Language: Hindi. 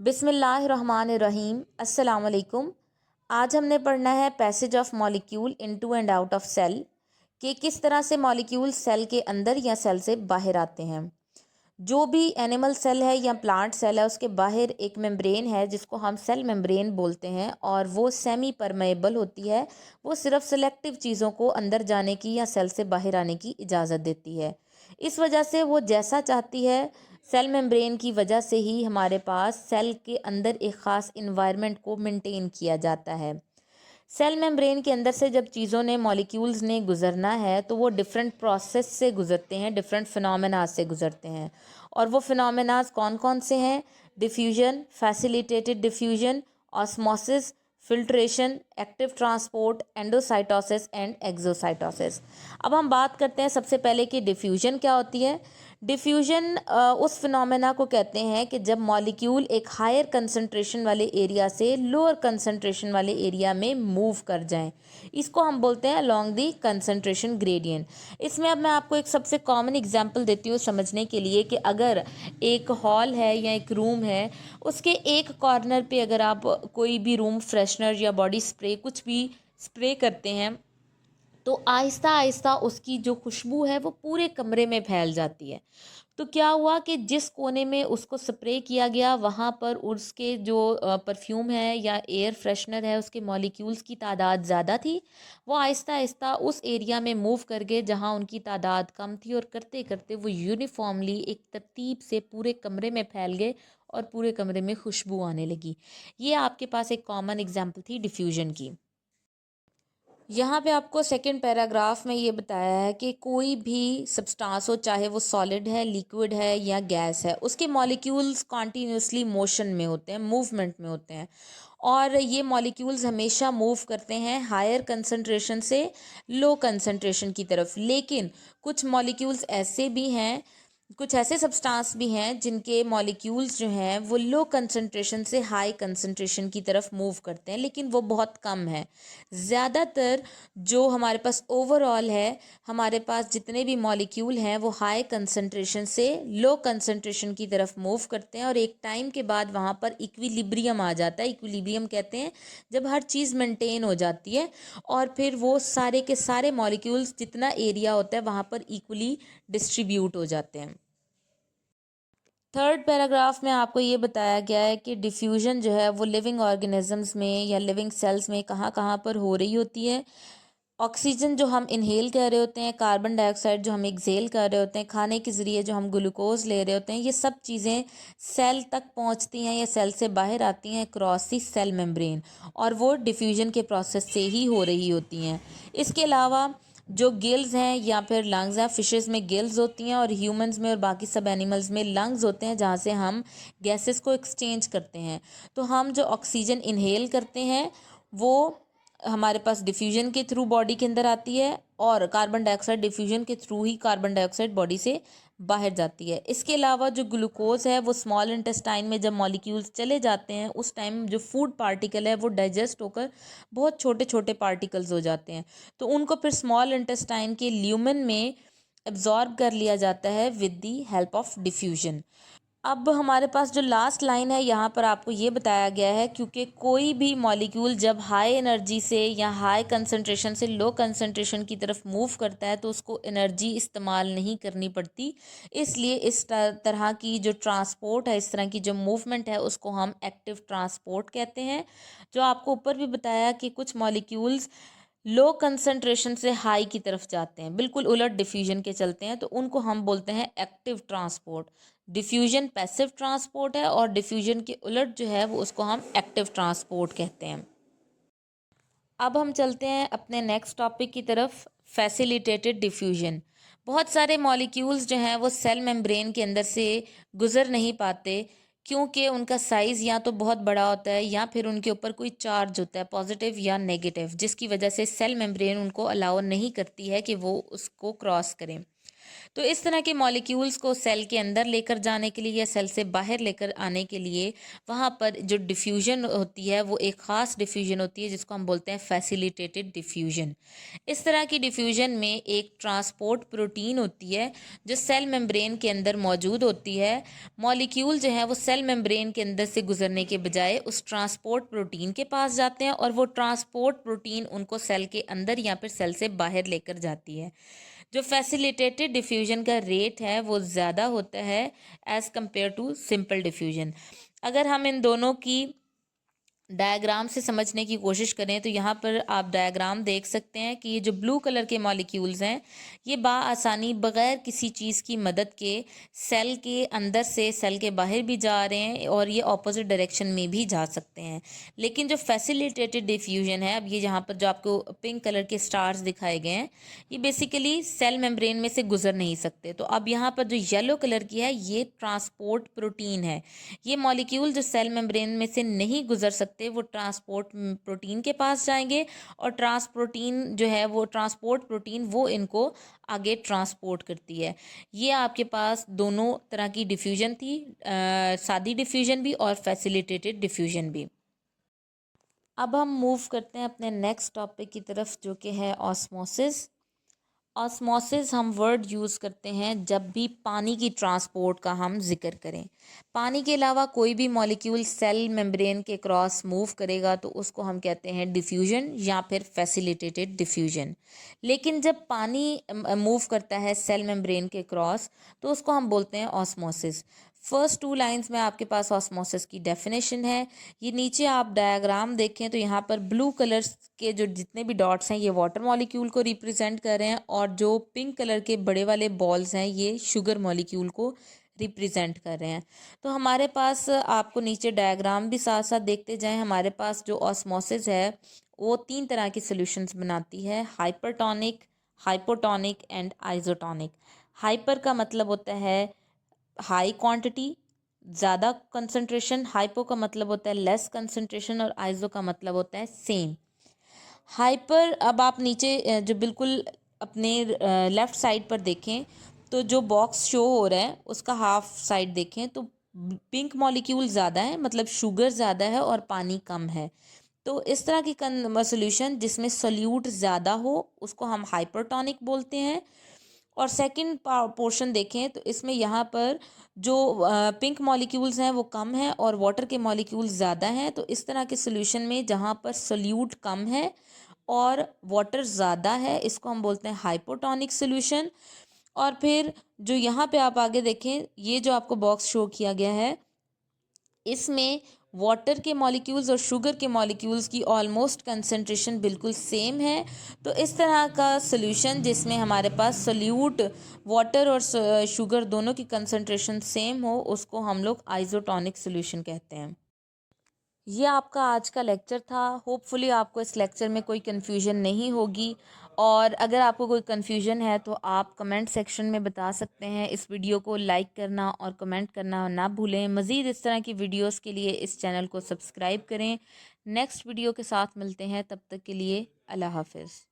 बिस्मिल्लाहिर्रहमानिर्रहीम। अस्सलाम वालेकुम। आज हमने पढ़ना है passage of molecule into and out of cell कि किस तरह से मॉलिक्यूल सेल के अंदर या सेल से बाहर आते हैं। जो भी एनिमल सेल है या प्लांट सेल है उसके बाहर एक मेम्ब्रेन है जिसको हम सेल मेम्ब्रेन बोलते हैं और वो सेमी परमेएबल होती है। वो सिर्फ सेलेक्टिव चीज़ों को अंदर जाने की या सेल से बाहर आने की इजाज़त देती है। इस वजह से वो जैसा चाहती है, सेल मेम्ब्रेन की वजह से ही हमारे पास सेल के अंदर एक ख़ास इन्वायरमेंट को मेंटेन किया जाता है। सेल मेम्ब्रेन के अंदर से जब चीज़ों ने मॉलिक्यूल्स ने गुज़रना है तो वो डिफरेंट प्रोसेस से गुज़रते हैं, डिफरेंट फिनोमेना से गुज़रते हैं। और वो फिनोमेनाज कौन कौन से हैं? Diffusion, facilitated diffusion, osmosis, filtration, active transport, endocytosis and exocytosis. अब हम बात करते हैं सबसे पहले कि डिफ्यूजन क्या होती है। डिफ्यूजन उस फिनोमेना को कहते हैं कि जब मॉलिक्यूल एक हायर कंसंट्रेशन वाले एरिया से लोअर कंसंट्रेशन वाले एरिया में मूव कर जाएं। इसको हम बोलते हैं अलोंग दी कंसंट्रेशन ग्रेडियंट। इसमें अब मैं आपको एक सबसे कॉमन एग्जांपल देती हूँ समझने के लिए कि अगर एक हॉल है या एक रूम है, उसके एक कॉर्नर पे अगर आप कोई भी रूम फ्रेशनर या बॉडी स्प्रे कुछ भी स्प्रे करते हैं तो आहिस्ता आहिस्ता उसकी जो खुशबू है वो पूरे कमरे में फैल जाती है। तो क्या हुआ कि जिस कोने में उसको स्प्रे किया गया वहाँ पर उसके जो परफ्यूम है या एयर फ्रेशनर है उसके मॉलिक्यूल्स की तादाद ज़्यादा थी। वो आहिस्ता आहिस्ता उस एरिया में मूव कर गए जहाँ उनकी तादाद कम थी और करते करते वो यूनिफॉर्मली एक तरतीब से पूरे कमरे में फैल गए और पूरे कमरे में खुशबू आने लगी। ये आपके पास एक कॉमन एग्जाम्पल थी डिफ्यूजन की। यहाँ पे आपको सेकंड पैराग्राफ में ये बताया है कि कोई भी सब्सटेंस हो, चाहे वो सॉलिड है, लिक्विड है या गैस है, उसके मॉलिक्यूल्स कॉन्टीन्यूसली मोशन में होते हैं, मूवमेंट में होते हैं। और ये मॉलिक्यूल्स हमेशा मूव करते हैं हायर कंसंट्रेशन से लो कंसंट्रेशन की तरफ। लेकिन कुछ मॉलिक्यूल्स ऐसे भी हैं, कुछ ऐसे सब्सटेंस भी हैं जिनके मॉलिक्यूल्स जो हैं वो लो कंसंट्रेशन से हाई कंसंट्रेशन की तरफ मूव करते हैं, लेकिन वो बहुत कम है। ज़्यादातर जो हमारे पास ओवरऑल है, हमारे पास जितने भी मॉलिक्यूल हैं वो हाई कंसंट्रेशन से लो कंसंट्रेशन की तरफ मूव करते हैं और एक टाइम के बाद वहाँ पर इक्विलिब्रियम आ जाता है। इक्विलिब्रियम कहते हैं जब हर चीज़ मेंटेन हो जाती है और फिर वो सारे के सारे मॉलिक्यूल्स जितना एरिया होता है वहाँ पर इक्वली डिस्ट्रीब्यूट हो जाते हैं। थर्ड पैराग्राफ में आपको ये बताया गया है कि डिफ्यूजन जो है वो लिविंग ऑर्गेनिजम्स में या लिविंग सेल्स में कहाँ कहाँ पर हो रही होती है। ऑक्सीजन जो हम इनहेल कर रहे होते हैं, कार्बन डाइऑक्साइड जो हम एक्सेल कर रहे होते हैं, खाने के ज़रिए जो हम ग्लूकोज ले रहे होते हैं, ये सब चीज़ें सेल तक पहुंचती हैं या सेल से बाहर आती हैं क्रॉस दी सेल मेम्ब्रेन, और वो डिफ्यूजन के प्रोसेस से ही हो रही होती हैं। इसके अलावा जो गिल्स हैं या फिर लंग्स हैं, फिशेस में गिल्स होती हैं और ह्यूमंस में और बाकी सब एनिमल्स में लंग्स होते हैं जहाँ से हम गैसेस को एक्सचेंज करते हैं। तो हम जो ऑक्सीजन इनहेल करते हैं वो हमारे पास डिफ्यूजन के थ्रू बॉडी के अंदर आती है और कार्बन डाइऑक्साइड डिफ्यूजन के थ्रू ही कार्बन डाइऑक्साइड बॉडी से बाहर जाती है। इसके अलावा जो ग्लूकोज है वो स्मॉल इंटेस्टाइन में जब मॉलिक्यूल्स चले जाते हैं उस टाइम जो फूड पार्टिकल है वो डाइजेस्ट होकर बहुत छोटे छोटे पार्टिकल्स हो जाते हैं, तो उनको फिर स्मॉल इंटेस्टाइन के ल्यूमेन में एब्जॉर्ब कर लिया जाता है with the help of diffusion. अब हमारे पास जो लास्ट लाइन है यहाँ पर आपको ये बताया गया है क्योंकि कोई भी मॉलिक्यूल जब हाई एनर्जी से या हाई कंसंट्रेशन से लो कंसंट्रेशन की तरफ मूव करता है तो उसको एनर्जी इस्तेमाल नहीं करनी पड़ती। इसलिए इस तरह की जो ट्रांसपोर्ट है, इस तरह की जो मूवमेंट है, उसको हम एक्टिव ट्रांसपोर्ट कहते हैं। जो आपको ऊपर भी बताया कि कुछ मॉलिक्यूल्स लो कंसंट्रेशन से हाई की तरफ जाते हैं, बिल्कुल उलट डिफ्यूजन के चलते हैं, तो उनको हम बोलते हैं active transport. Diffusion passive transport है और डिफ्यूजन के उलट जो है वो उसको हम एक्टिव ट्रांसपोर्ट कहते हैं। अब हम चलते हैं अपने नेक्स्ट टॉपिक की तरफ, फैसिलिटेटेड डिफ्यूजन। बहुत सारे मॉलिक्यूल्स जो हैं वो सेल मेम्ब्रेन के अंदर से गुजर नहीं पाते क्योंकि उनका साइज़ या तो बहुत बड़ा होता है या फिर उनके ऊपर कोई चार्ज होता है, पॉजिटिव या नेगेटिव, जिसकी वजह से सेल मेम्ब्रेन उनको अलाउ नहीं करती है कि वो उसको क्रॉस करें। तो इस तरह के मॉलिक्यूल्स को सेल के अंदर लेकर जाने के लिए या सेल से बाहर लेकर आने के लिए वहाँ पर जो डिफ्यूजन होती है वो एक ख़ास डिफ्यूजन होती है जिसको हम बोलते हैं फैसिलिटेटेड डिफ्यूजन। इस तरह की डिफ्यूजन में एक ट्रांसपोर्ट प्रोटीन होती है जो सेल मेम्ब्रेन के अंदर मौजूद होती है। मॉलिक्यूल जो है वो सेल मेम्ब्रेन के अंदर से गुजरने के बजाय उस ट्रांसपोर्ट प्रोटीन के पास जाते हैं और वो ट्रांसपोर्ट प्रोटीन उनको सेल के अंदर या फिर सेल से बाहर लेकर जाती है। जो फैसिलिटेटेड डिफ्यूजन का रेट है वो ज़्यादा होता है as compare to simple diffusion. अगर हम इन दोनों की डायग्राम से समझने की कोशिश करें तो यहाँ पर आप डायग्राम देख सकते हैं कि ये जो ब्लू कलर के मॉलिक्यूल्स हैं ये आसानी बग़ैर किसी चीज़ की मदद के सेल के अंदर से सेल के बाहर भी जा रहे हैं और ये ऑपोजिट डायरेक्शन में भी जा सकते हैं। लेकिन जो फैसिलिटेटेड डिफ्यूजन है, अब ये यहाँ पर जो आपको पिंक कलर के स्टार्स दिखाए गए हैं, ये बेसिकली सेल मेम्ब्रेन में से गुजर नहीं सकते। तो अब यहाँ पर जो येलो कलर की है ये ट्रांसपोर्ट प्रोटीन है। ये मॉलिक्यूल जो सेल मेम्ब्रेन में से नहीं गुजर सकते वो ट्रांसपोर्ट प्रोटीन के पास जाएंगे और ट्रांसपोर्ट प्रोटीन वो इनको आगे ट्रांसपोर्ट करती है। ये आपके पास दोनों तरह की डिफ्यूजन थी, सादी डिफ्यूजन भी और फैसिलिटेटेड डिफ्यूजन भी। अब हम मूव करते हैं अपने नेक्स्ट टॉपिक की तरफ जो कि है ऑस्मोसिस। ऑस्मोसिस हम वर्ड यूज़ करते हैं जब भी पानी की ट्रांसपोर्ट का हम जिक्र करें। पानी के अलावा कोई भी मॉलिक्यूल सेल मेम्ब्रेन के क्रॉस मूव करेगा तो उसको हम कहते हैं डिफ्यूजन या फिर फैसिलिटेटेड डिफ्यूजन। लेकिन जब पानी मूव करता है सेल मेम्ब्रेन के क्रॉस तो उसको हम बोलते हैं ऑस्मोसिस। फर्स्ट 2 लाइंस में आपके पास ऑस्मोसिस की डेफिनेशन है। ये नीचे आप डायग्राम देखें तो यहाँ पर ब्लू कलर्स के जो जितने भी डॉट्स हैं ये वाटर मॉलिक्यूल को रिप्रेजेंट कर रहे हैं और जो पिंक कलर के बड़े वाले बॉल्स हैं ये शुगर मॉलिक्यूल को रिप्रेजेंट कर रहे हैं। तो हमारे पास आपको नीचे डायग्राम भी साथ साथ देखते जाएं। हमारे पास जो ऑस्मोसिस है वो 3 तरह के सॉल्यूशंस बनाती है, hypertonic, hypotonic and isotonic. Hyper का मतलब होता है हाई क्वांटिटी, ज़्यादा कंसंट्रेशन। हाइपो का मतलब होता है लेस कंसंट्रेशन और आइसो का मतलब होता है सेम। हाइपर, अब आप नीचे जो बिल्कुल अपने लेफ़्ट साइड पर देखें तो जो बॉक्स शो हो रहा है उसका हाफ साइड देखें तो पिंक मॉलिक्यूल ज़्यादा है, मतलब शुगर ज़्यादा है और पानी कम है। तो इस तरह की सॉल्यूशन जिसमें सोल्यूट ज़्यादा हो उसको हम हाइपरटोनिक बोलते हैं। और सेकंड पोर्शन देखें तो इसमें यहाँ पर जो पिंक मॉलिक्यूल्स हैं वो कम हैं और वाटर के मॉलिक्यूल्स ज़्यादा हैं। तो इस तरह के सॉल्यूशन में जहाँ पर सोल्यूट कम है और वाटर ज़्यादा है इसको हम बोलते हैं हाइपोटोनिक सॉल्यूशन। और फिर जो यहाँ पे आप आगे देखें ये जो आपको बॉक्स शो किया गया है इसमें वाटर के मॉलिक्यूल्स और शुगर के मॉलिक्यूल्स की ऑलमोस्ट कंसंट्रेशन बिल्कुल सेम है। तो इस तरह का सॉल्यूशन जिसमें हमारे पास सोल्यूट वाटर और शुगर दोनों की कंसंट्रेशन सेम हो उसको हम लोग आइसोटोनिक सॉल्यूशन कहते हैं। ये आपका आज का लेक्चर था। होपफुली आपको इस लेक्चर में कोई कन्फ्यूजन नहीं होगी और अगर आपको कोई कन्फ्यूजन है तो आप कमेंट सेक्शन में बता सकते हैं। इस वीडियो को लाइक करना और कमेंट करना ना भूलें। मज़ीद इस तरह की वीडियोस के लिए इस चैनल को सब्सक्राइब करें। नेक्स्ट वीडियो के साथ मिलते हैं, तब तक के लिए अल्लाह हाफ़िज़।